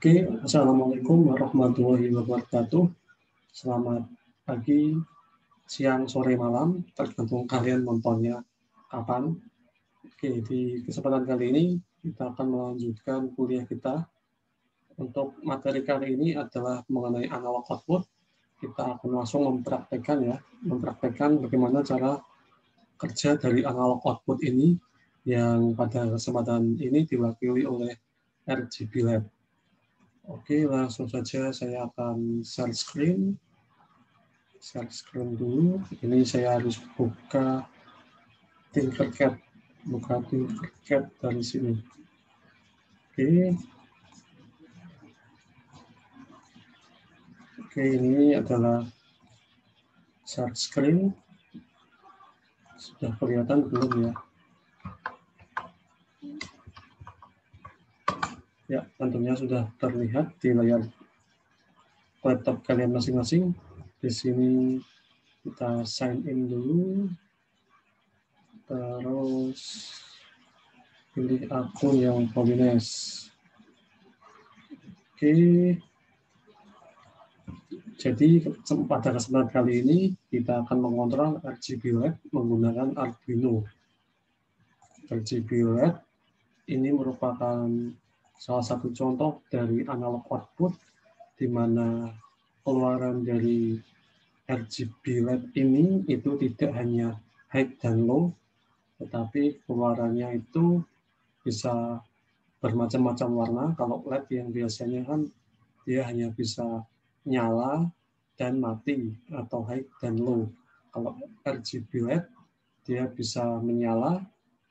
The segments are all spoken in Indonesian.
Oke, Assalamualaikum warahmatullahi wabarakatuh. Selamat pagi, siang, sore, malam, tergantung kalian nontonnya kapan. Oke, di kesempatan kali ini kita akan melanjutkan kuliah kita. Untuk materi kali ini adalah mengenai analog output. Kita akan langsung mempraktekkan bagaimana cara kerja dari analog output ini yang pada kesempatan ini diwakili oleh RGB Lab. Oke, langsung saja saya akan share screen. Share screen dulu. Ini saya harus buka Tinkercad. Buka Tinkercad dari sini. Oke. Oke, ini adalah share screen. Sudah kelihatan belum ya? Ya, tentunya sudah terlihat di layar laptop kalian masing-masing. Di sini kita sign in dulu. Terus pilih akun yang Polines. Oke. Jadi pada kesempatan kali ini kita akan mengontrol RGB LED menggunakan Arduino. RGB LED ini merupakan salah satu contoh dari analog output di mana keluaran dari RGB LED ini itu tidak hanya high dan low, tetapi keluarannya itu bisa bermacam-macam warna. Kalau LED yang biasanya kan dia hanya bisa nyala dan mati atau high dan low. Kalau RGB LED dia bisa menyala,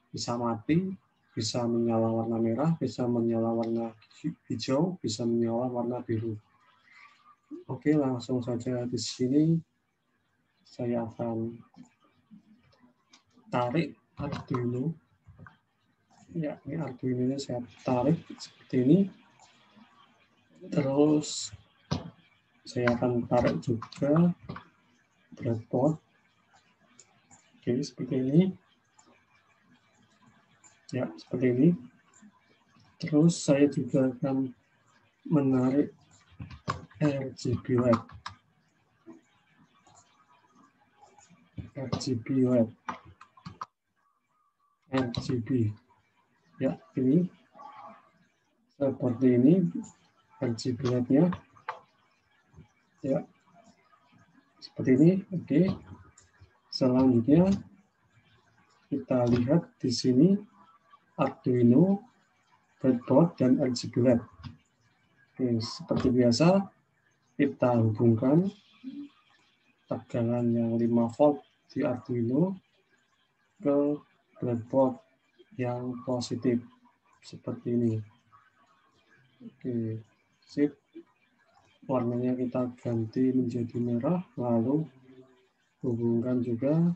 bisa mati, bisa menyala warna merah, bisa menyala warna hijau, bisa menyala warna biru. Oke, langsung saja di sini saya akan tarik Arduino. Ya, ini Arduino saya tarik seperti ini. Terus saya akan tarik juga breadboard. Oke, seperti ini. Ya, seperti ini. Terus saya juga akan menarik RGB LED. RGB LED. RGB. Ya, ini. Seperti ini RGB LED-nya. Ya. Seperti ini. Oke. Selanjutnya kita lihat di sini Arduino, breadboard, dan RGB LED. Oke, seperti biasa kita hubungkan tegangan yang 5 volt di Arduino ke breadboard yang positif seperti ini. Oke, sip. Warnanya kita ganti menjadi merah, lalu hubungkan juga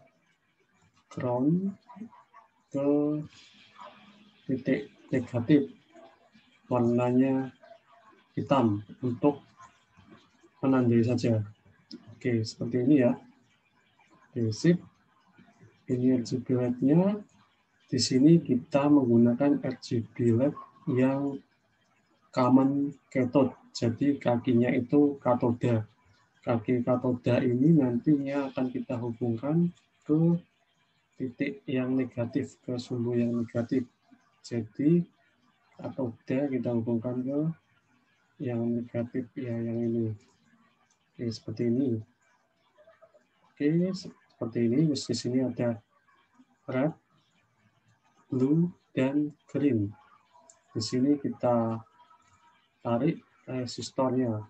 ground ke titik negatif, warnanya hitam untuk menandai saja. Oke, seperti ini ya. Oke, sip. Ini RGB LED-nya. Di sini kita menggunakan RGB LED yang common cathode. Jadi kakinya itu katoda. Kaki katoda ini nantinya akan kita hubungkan ke titik yang negatif, ke sumbu yang negatif. Jadi katoda kita hubungkan ke yang negatif ya, yang ini. Oke, seperti ini. Oke, seperti ini. Di sini ada red, blue, dan green. Di sini kita tarik resistornya.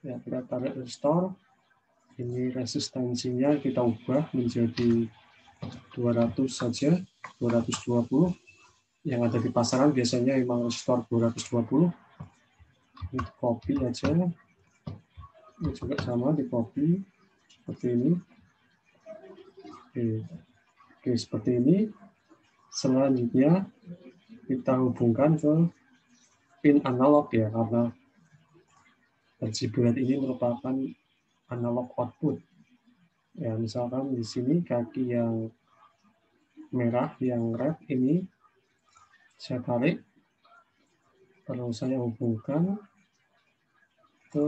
Ya, kita tarik resistor. Ini resistensinya kita ubah menjadi 200 saja, 220. Yang ada di pasaran biasanya memang resistor 220. Ini copy aja. Ini juga sama, di copy seperti ini. Oke, seperti ini. Selanjutnya kita hubungkan ke pin analog ya, karena RGB LED ini merupakan analog output. Ya, misalkan di sini kaki yang merah, yang red ini saya tarik, Kalau saya hubungkan ke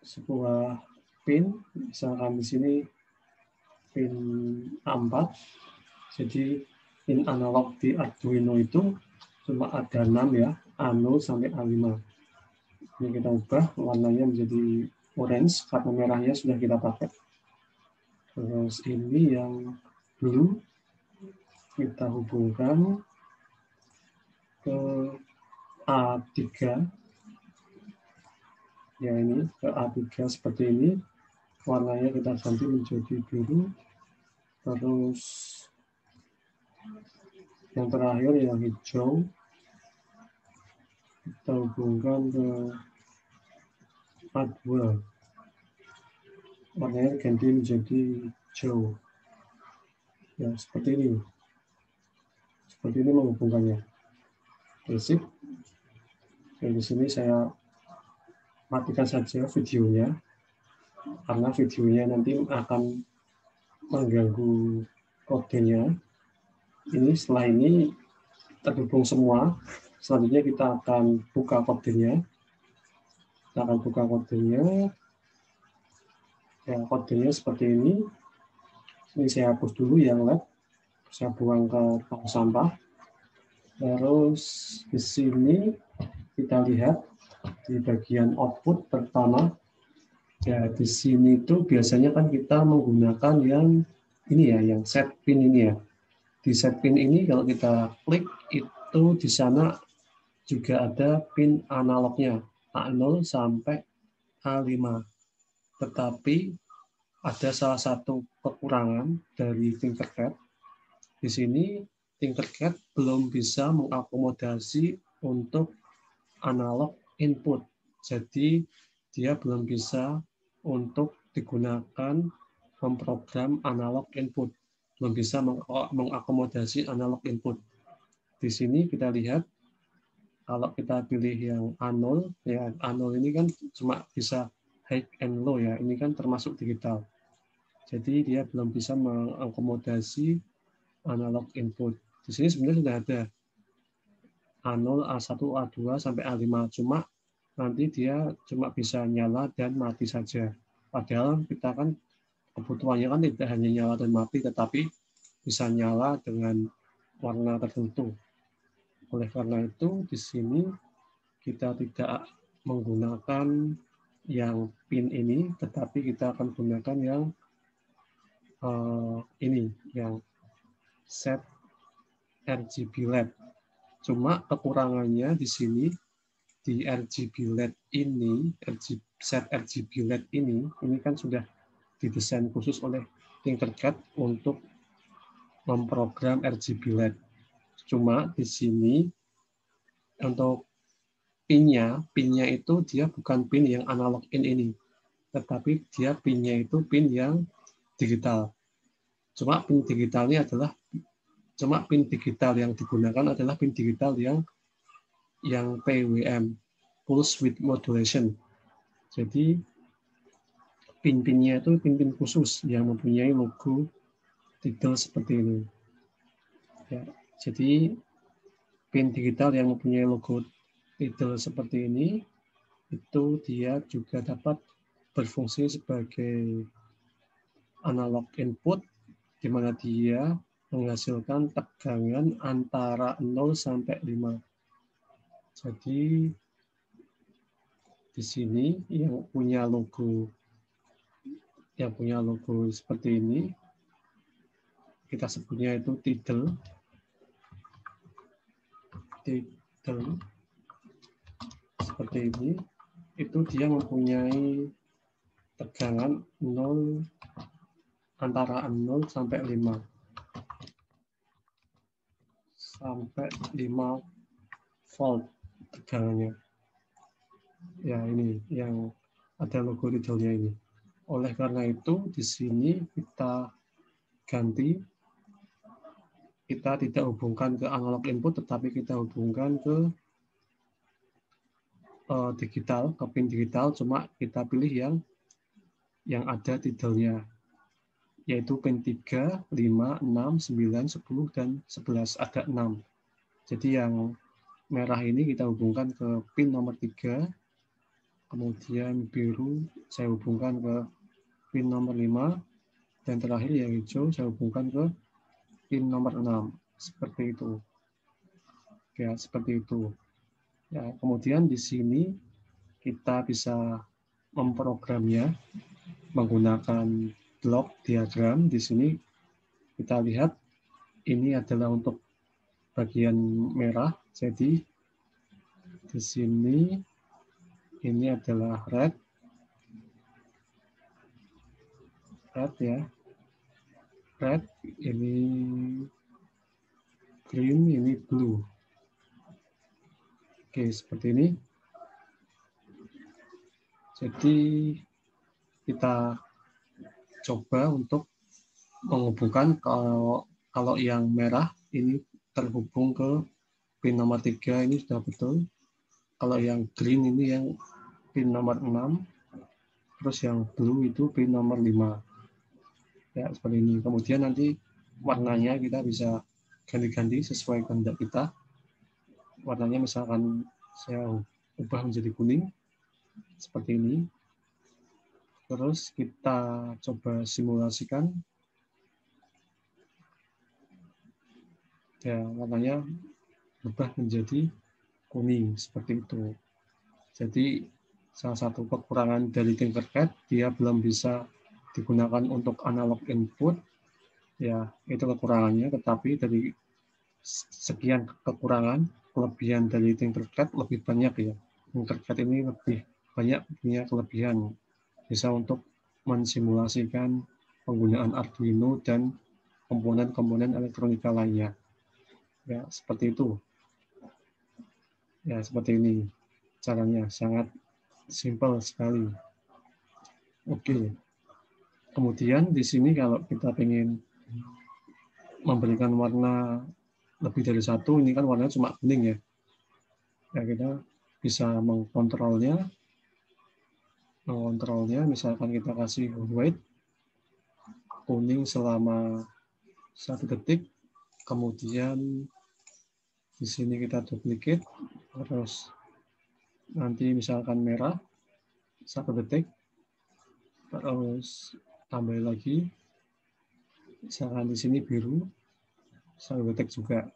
sebuah pin, misalkan di sini pin A4, jadi pin analog di Arduino itu cuma ada 6 ya, A0 sampai A5. Ini kita ubah warnanya menjadi orange karena merahnya sudah kita pakai. Terus ini yang blue kita hubungkan ke A3. Ya, ini ke A3 seperti ini. Warnanya kita ganti menjadi biru. Terus yang terakhir yang hijau kita hubungkan ke A2. Warnanya ganti menjadi hijau. Ya, seperti ini. Seperti ini menghubungkannya. Sip. Di sini saya matikan saja videonya, karena videonya nanti akan mengganggu kodenya. Ini setelah ini terhubung semua. Selanjutnya kita akan buka kodenya. Kita akan buka kodenya. Ya, kodenya seperti ini. Ini saya hapus dulu yang lab. Saya buang ke tong sampah. Terus di sini kita lihat di bagian output pertama. Ya, di sini itu biasanya kan kita menggunakan yang ini ya, yang set pin ini ya. Di set pin ini kalau kita klik itu di sana juga ada pin analognya A0 sampai A5. Tetapi ada salah satu kekurangan dari Tinkercad. Di sini Tinkercad belum bisa mengakomodasi untuk analog input. Jadi dia belum bisa untuk digunakan memprogram analog input. Belum bisa mengakomodasi analog input. Di sini kita lihat kalau kita pilih yang A0, ya A0 ini kan cuma bisa high and low ya. Ini kan termasuk digital. Jadi dia belum bisa mengakomodasi analog input. Di sini sebenarnya sudah ada A0, A1, A2 sampai A5. Cuma nanti dia cuma bisa nyala dan mati saja. Padahal kita kan kebutuhannya kan tidak hanya nyala dan mati, tetapi bisa nyala dengan warna tertentu. Oleh karena itu, di sini kita tidak menggunakan yang pin ini, tetapi kita akan gunakan yang ini, yang set RGB LED. Cuma kekurangannya di sini, di RGB LED ini, set RGB LED ini kan sudah didesain khusus oleh Tinkercad untuk memprogram RGB LED. Cuma di sini untuk pinnya itu dia bukan pin yang analog in ini, tetapi dia pinnya itu pin yang digital. Cuma pin digitalnya adalah pin digital yang digunakan adalah pin digital yang PWM, Pulse Width Modulation. Jadi pin-pinnya itu pin-pin khusus yang mempunyai logo titel seperti ini. Ya, jadi pin digital yang mempunyai logo titel seperti ini itu dia juga dapat berfungsi sebagai analog input di mana dia menghasilkan tegangan antara 0 sampai 5. Jadi di sini yang punya logo seperti ini kita sebutnya itu titel seperti ini, itu dia mempunyai tegangan 0 antara 0 sampai 5 volt tegangannya. Ya, ini yang ada logo titelnya ini. Oleh karena itu di sini kita ganti, kita tidak hubungkan ke analog input, tetapi kita hubungkan ke digital, ke pin digital. Cuma kita pilih yang ada titelnya, yaitu pin 3, 5, 6, 9, 10, dan 11. Ada 6. Jadi yang merah ini kita hubungkan ke pin nomor 3, kemudian biru saya hubungkan ke pin nomor 5, dan terakhir yang hijau saya hubungkan ke pin nomor 6. Seperti itu. Ya, seperti itu. Ya, kemudian di sini kita bisa memprogramnya menggunakan blok diagram. Di sini kita lihat ini adalah untuk bagian merah. Jadi di sini ini adalah red ya. Red, ini green, ini blue. Oke, seperti ini. Jadi kita coba untuk menghubungkan kalau yang merah ini terhubung ke pin nomor 3, ini sudah betul. Kalau yang green ini yang pin nomor 6, terus yang blue itu pin nomor 5. Ya, seperti ini. Kemudian nanti warnanya kita bisa ganti-ganti sesuai kehendak kita. Warnanya misalkan saya ubah menjadi kuning, seperti ini. Terus kita coba simulasikan. Ya, warnanya berubah menjadi kuning, seperti itu. Jadi salah satu kekurangan dari Tinkercad, dia belum bisa digunakan untuk analog input. Ya, itu kekurangannya, tetapi dari sekian kekurangan, kelebihan dari Tinkercad lebih banyak ya. Tinkercad ini lebih banyak punya kelebihan. Bisa untuk mensimulasikan penggunaan Arduino dan komponen-komponen elektronika lainnya. Ya, seperti itu. Ya, seperti ini. Caranya sangat simpel sekali. Oke. Kemudian di sini kalau kita ingin memberikan warna lebih dari satu, ini kan warnanya cuma kuning ya. Ya, kita bisa mengontrolnya, misalkan kita kasih white, kuning selama 1 detik, kemudian di sini kita duplicate, terus nanti misalkan merah 1 detik, terus tambah lagi, misalkan di sini biru 1 detik juga.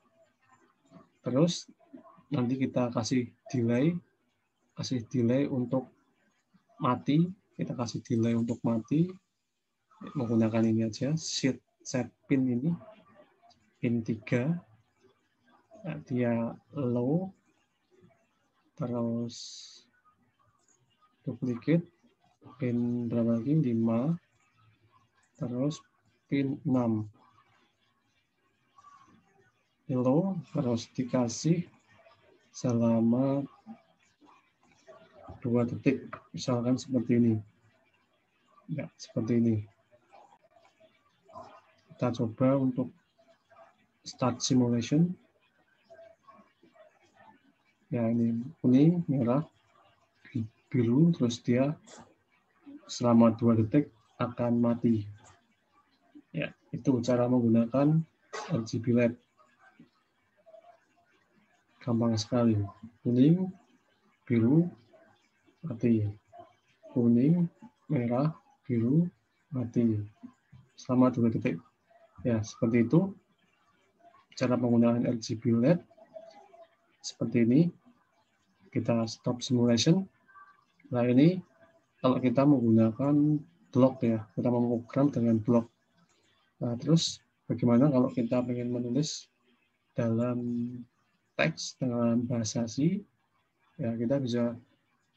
Terus nanti kita kasih delay untuk mati, kita kasih delay untuk mati menggunakan ini aja, set pin ini, pin 3, dia low, terus duplicate, pin berapa lagi, 5, terus pin 6, low, terus dikasih selama 2 detik, misalkan seperti ini. Ya, seperti ini. Kita coba untuk start simulation. Ya, ini kuning, merah, biru, terus dia selama 2 detik akan mati. Ya, itu cara menggunakan RGB LED. Gampang sekali. Kuning, biru, mati. Kuning, merah, biru, mati. Selama 2 detik. Ya, seperti itu. Cara penggunaan RGB LED. Seperti ini. Kita stop simulation. Nah, ini kalau kita menggunakan blok ya. Kita memprogram dengan blok. Nah, terus bagaimana kalau kita ingin menulis dalam teks dengan bahasa C? Ya, kita bisa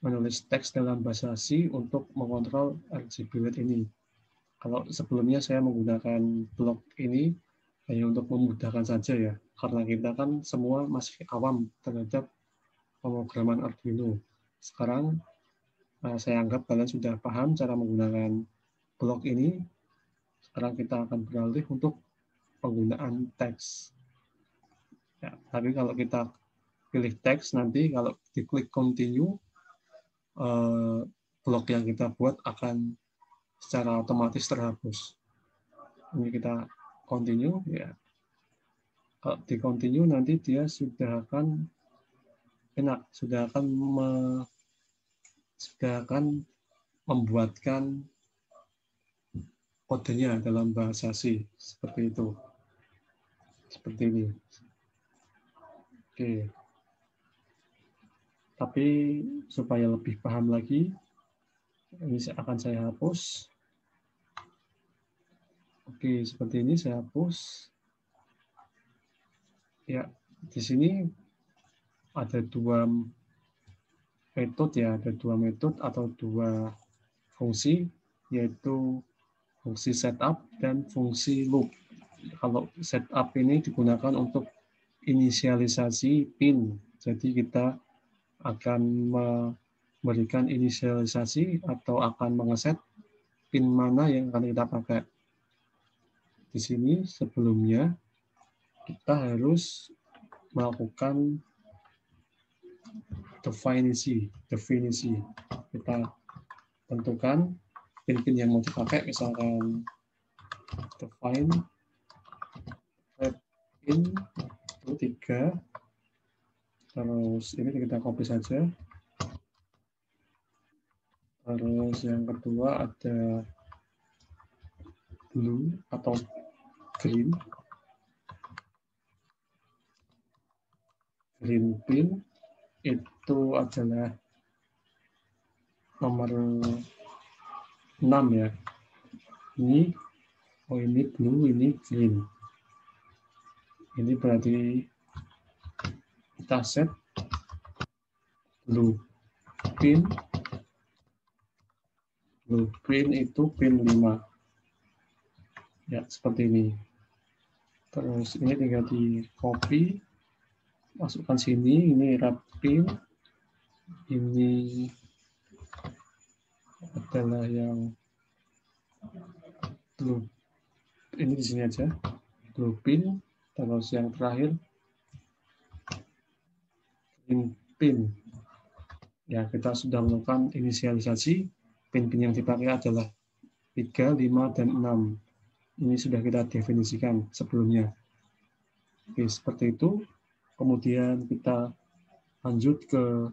menulis teks dalam bahasa C untuk mengontrol RGB LED ini. Kalau sebelumnya saya menggunakan blok ini hanya untuk memudahkan saja ya, karena kita kan semua masih awam terhadap pemrograman Arduino. Sekarang saya anggap kalian sudah paham cara menggunakan blok ini. Sekarang kita akan beralih untuk penggunaan teks. Ya, tapi kalau kita pilih teks, nanti kalau diklik continue, blok yang kita buat akan secara otomatis terhapus. Ini kita continue, ya. Kalau di continue nanti dia sudah akan enak, sudah akan membuatkan kodenya dalam bahasa C seperti itu, seperti ini. Oke. Tapi supaya lebih paham lagi, ini akan saya hapus. Oke, seperti ini saya hapus. Ya, di sini ada dua metode ya, ada dua metode atau dua fungsi, yaitu fungsi setup dan fungsi loop. Kalau setup ini digunakan untuk inisialisasi PIN. Jadi kita akan memberikan inisialisasi atau akan mengeset PIN mana yang akan kita pakai. Di sini sebelumnya kita harus melakukan definisi. Kita tentukan pin-pin yang mau dipakai, misalkan define pin itu 3, terus ini kita copy saja. Terus yang kedua ada blue atau green pin itu adalah nomor 6 ya. Ini blue, ini green. Ini berarti kita set blue pin itu pin 5. Ya, seperti ini. Terus ini tinggal di copy, masukkan sini, ini red pin, ini adalah yang blue, ini di sini aja, blue pin, terus yang terakhir green pin. Ya, kita sudah melakukan inisialisasi, pin-pin yang dipakai adalah 3, 5, dan 6. Ini sudah kita definisikan sebelumnya. Oke, seperti itu. Kemudian kita lanjut ke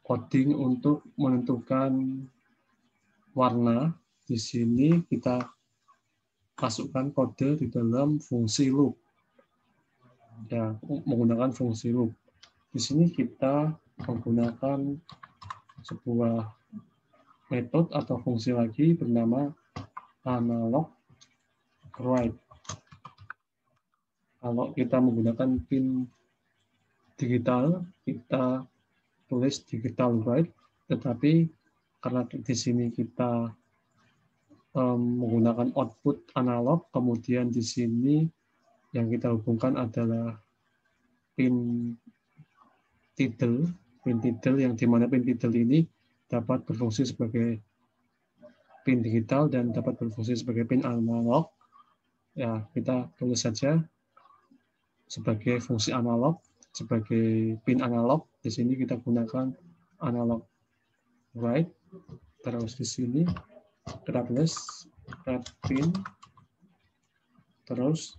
coding untuk menentukan warna. Di sini kita masukkan kode di dalam fungsi loop. Ya, menggunakan fungsi loop. Di sini kita menggunakan sebuah metode atau fungsi lagi bernama analog write. Kalau kita menggunakan pin digital, kita tulis digital write, tetapi karena di sini kita menggunakan output analog, kemudian di sini yang kita hubungkan adalah pin title yang dimana pin title ini dapat berfungsi sebagai pin digital dan dapat berfungsi sebagai pin analog. Ya, kita tulis saja sebagai fungsi analog, sebagai pin analog. Di sini kita gunakan analog write. Terus di sini kita tulis red pin. Terus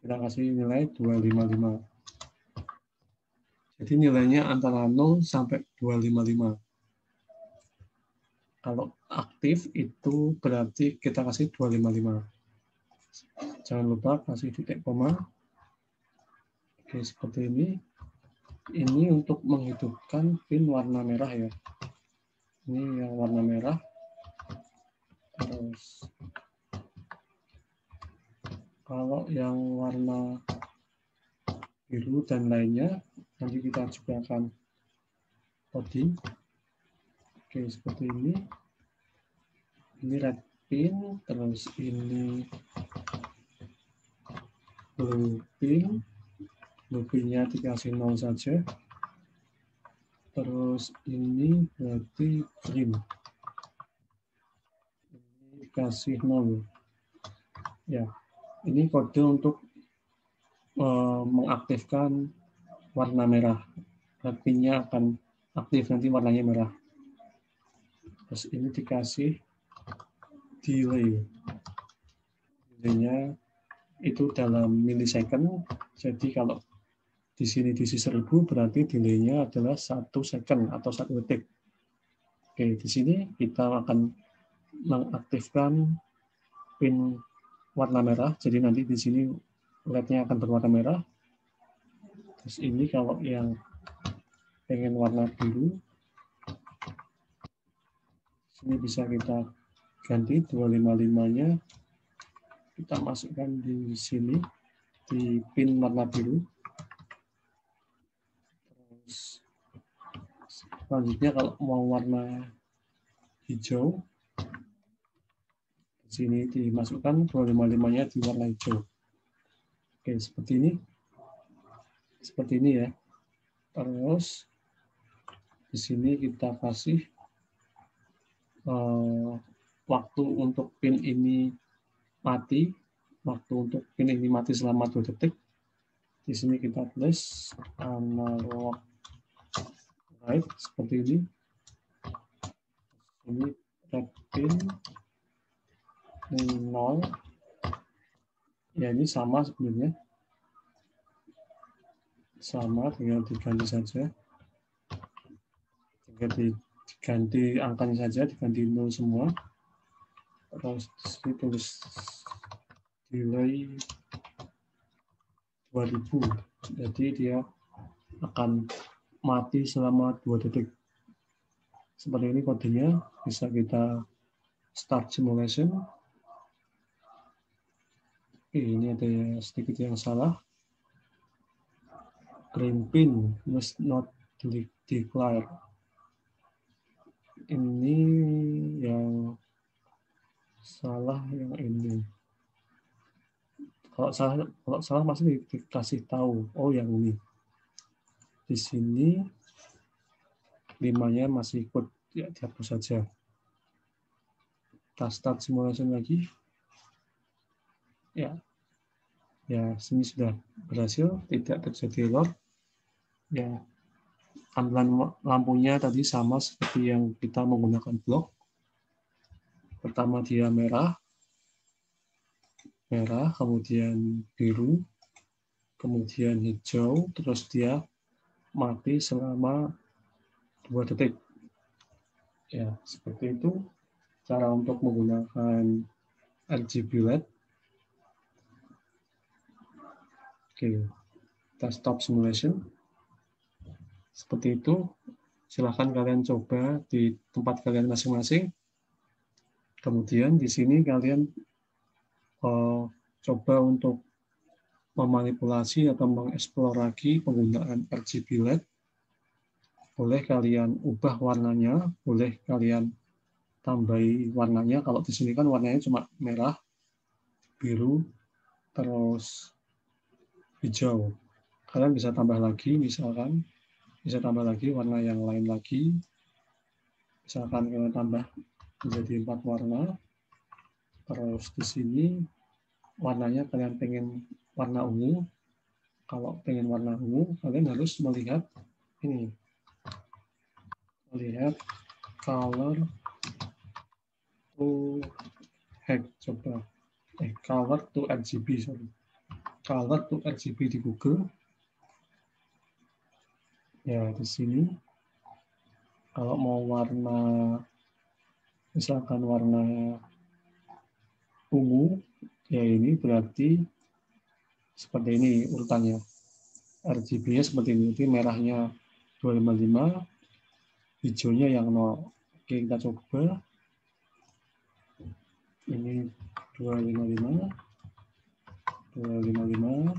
kita kasih nilai 255. Jadi nilainya antara 0 sampai 255. Kalau aktif itu berarti kita kasih 255. Jangan lupa kasih titik koma. Oke, seperti ini. Ini untuk menghidupkan pin warna merah ya. Ini yang warna merah. Terus kalau yang warna biru dan lainnya nanti kita juga akan coding. Oke, seperti ini. Ini red pin, terus ini blue pin. Blue pinnya dikasih 0 saja. Terus ini berarti green. Ini dikasih 0. Ya, ini kode untuk mengaktifkan warna merah. Red pinnya akan aktif nanti warnanya merah. Terus ini dikasih delay. Delaynya itu dalam millisecond. Jadi kalau Di sini diisi 1000 berarti delay-nya adalah 1 second atau 1 detik. Oke, di sini kita akan mengaktifkan pin warna merah. Jadi nanti di sini LED-nya akan berwarna merah. Terus ini kalau yang pengen warna biru, ini bisa kita ganti 255-nya. Kita masukkan di sini di pin warna biru. Terus selanjutnya kalau mau warna hijau, di sini dimasukkan 255-nya di warna hijau. Oke, seperti ini. Seperti ini ya. Terus di sini kita kasih waktu untuk pin ini mati. Waktu untuk pin ini mati selama 2 detik. Di sini kita tulis analog light seperti ini. Ini red pin 0. Ya, ini sama sebenarnya. Sama, tinggal diganti saja. Tinggal diganti angkanya saja, diganti 0 semua. Terus ditulis delay 2000. Jadi dia akan mati selama 2 detik. Seperti ini kodenya. Bisa kita start simulation. Ini ada sedikit yang salah. Green pin must not declare. Ini yang salah, yang ini. Kalau salah masih dikasih tahu. Oh, yang ini. Di sini 5-nya masih ikut, ya dihapus saja. Kita start simulation lagi. Ya, sini sudah berhasil, tidak terjadi error. Ya, tampilan lampunya tadi sama seperti yang kita menggunakan blok. Pertama dia merah, kemudian biru, kemudian hijau, terus dia mati selama 2 detik. Ya, seperti itu cara untuk menggunakan RGB LED. Oke, kita stop simulation. Seperti itu. Silahkan kalian coba di tempat kalian masing-masing. Kemudian di sini kalian coba untuk memanipulasi atau mengeksplor lagi penggunaan RGB LED. Boleh kalian ubah warnanya, boleh kalian tambahi warnanya. Kalau di sini kan warnanya cuma merah, biru, terus hijau. Kalian bisa tambah lagi, misalkan bisa tambah lagi warna yang lain lagi. Misalkan kalian tambah menjadi 4 warna. Terus di sini warnanya kalian pengen warna ungu. Kalau pengen warna ungu, kalian harus melihat ini. Melihat color to coba. Color to RGB, sorry. Color to RGB di Google. Ya, di sini kalau mau warna, misalkan warna ungu, ya ini berarti seperti ini urutannya. RGB-nya seperti ini. Jadi merahnya 255, hijaunya yang 0. Oke, kita coba. Ini 255,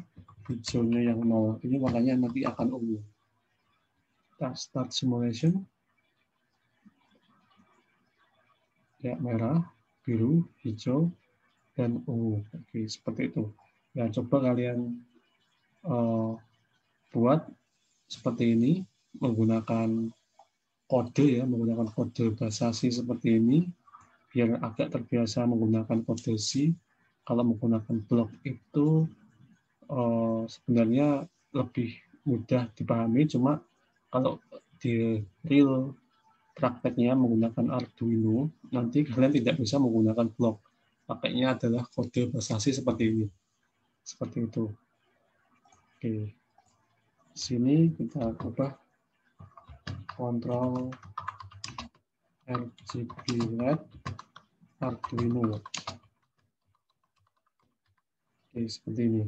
hijaunya yang 0. Ini warnanya nanti akan ungu. Kita start simulation. Ya, merah, biru, hijau, dan ungu. Oke, seperti itu. Ya, coba kalian buat seperti ini menggunakan kode ya, menggunakan kode Basashi seperti ini biar agak terbiasa menggunakan kode C. Kalau menggunakan blok itu sebenarnya lebih mudah dipahami, cuma kalau di real prakteknya menggunakan Arduino, nanti kalian tidak bisa menggunakan blok. Pakainya adalah kode Basashi seperti ini. Seperti itu. Oke. Sini kita ubah kontrol RGB LED Arduino. Oke, seperti ini.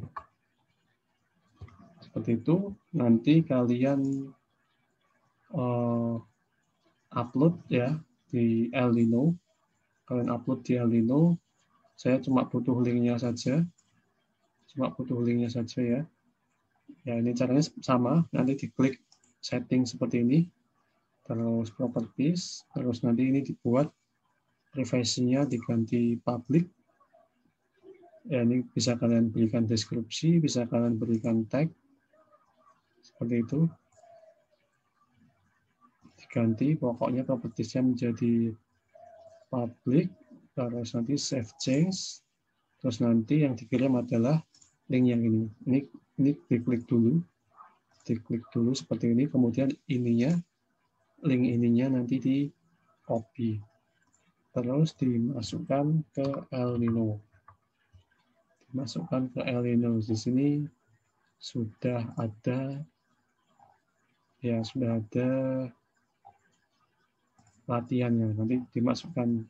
Seperti itu, nanti kalian upload ya di Elnino. Kalian upload di Elnino. Saya cuma butuh linknya saja. Ya. Ya, ini caranya sama. Nanti diklik setting seperti ini. Terus properties. Terus nanti ini dibuat privasinya diganti public. Ya, ini bisa kalian berikan deskripsi, bisa kalian berikan tag. Seperti itu. Diganti, pokoknya propertiesnya menjadi public. Terus nanti save change. Terus nanti yang dikirim adalah link yang ini. Ini diklik dulu seperti ini. Kemudian link ininya nanti di copy. Terus dimasukkan ke Elnino. Di sini sudah ada latihannya. Nanti dimasukkan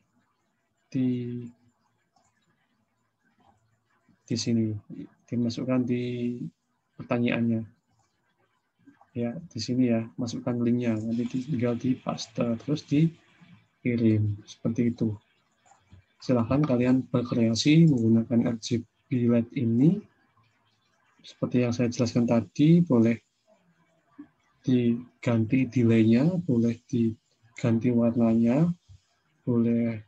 di sini, dimasukkan di pertanyaannya. Ya, di sini ya, masukkan linknya. Nanti tinggal di paste, terus dikirim. Seperti itu. Silahkan kalian berkreasi menggunakan RGB LED ini. Seperti yang saya jelaskan tadi, boleh diganti delay-nya, boleh diganti warnanya, boleh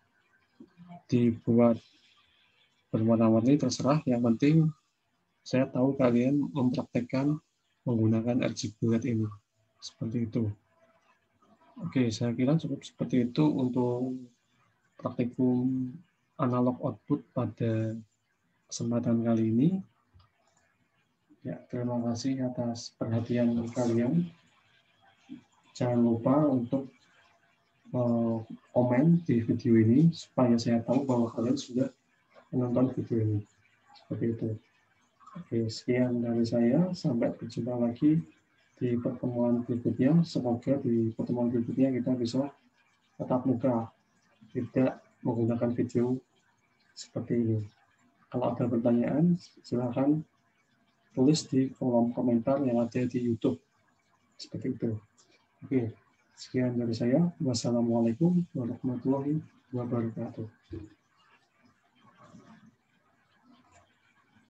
dibuat berwarna-warni, terserah. Yang penting saya tahu kalian mempraktekkan menggunakan RGB LED ini. Seperti itu. Oke, saya kira cukup seperti itu untuk praktikum analog output pada kesempatan kali ini. Ya, terima kasih atas perhatian kalian. Jangan lupa untuk komen di video ini supaya saya tahu bahwa kalian sudah menonton video ini. Seperti itu. Oke, sekian dari saya. Sampai berjumpa lagi di pertemuan berikutnya. Semoga di pertemuan berikutnya kita bisa tatap muka, tidak menggunakan video seperti ini. Kalau ada pertanyaan, silakan tulis di kolom komentar yang ada di YouTube. Seperti itu. Oke, sekian dari saya. Wassalamualaikum warahmatullahi wabarakatuh.